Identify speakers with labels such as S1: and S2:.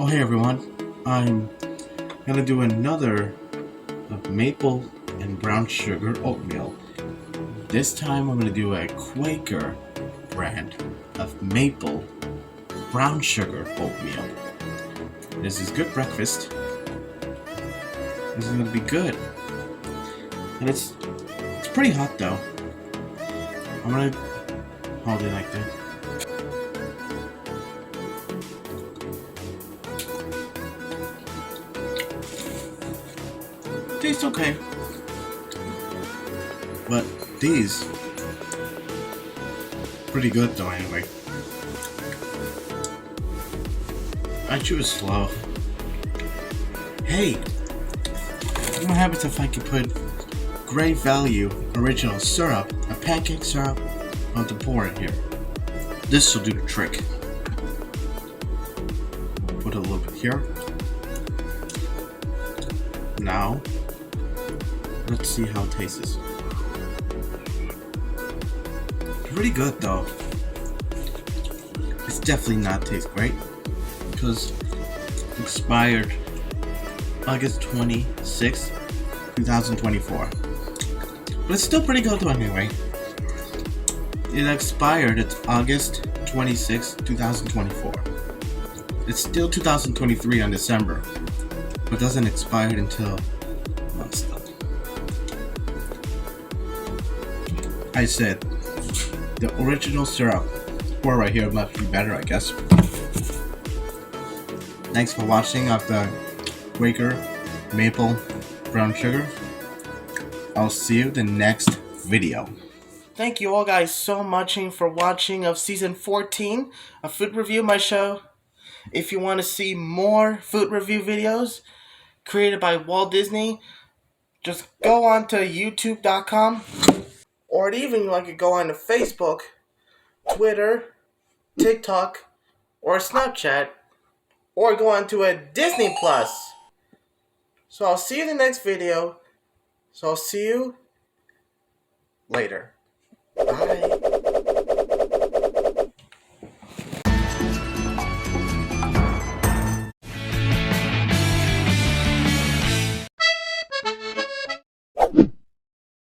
S1: Oh hey everyone, I'm gonna do another of maple and brown sugar oatmeal. This time I'm gonna do a Quaker brand of maple brown sugar oatmeal. This is good breakfast. This is gonna be good. And it's pretty hot though. I'm gonna hold it like that. Tastes okay. But these pretty good though anyway. I choose slow. Hey! What happens if I could put great value original syrup, a pancake syrup, on the pour in here? This will do the trick. Put a little bit here. Now, let's see how it tastes. Pretty good though. It's definitely not taste great because it expired August 26, 2024. But it's still pretty good anyway. It expired at August 26, 2024. It's still 2023 on December, but doesn't expire until months though. I said the original syrup pour right here must be better, I guess. Thanks for watching of the Quaker maple brown sugar. I'll see you in the next video. Thank you all guys so much for watching of season 14 of Food Review, my show. If you want to see more food review videos created by Walt Disney, just go on to youtube.com, or even you could go on to Facebook, Twitter, TikTok, or Snapchat, or go on to a Disney Plus. So I'll see you in the next video. So I'll see you later.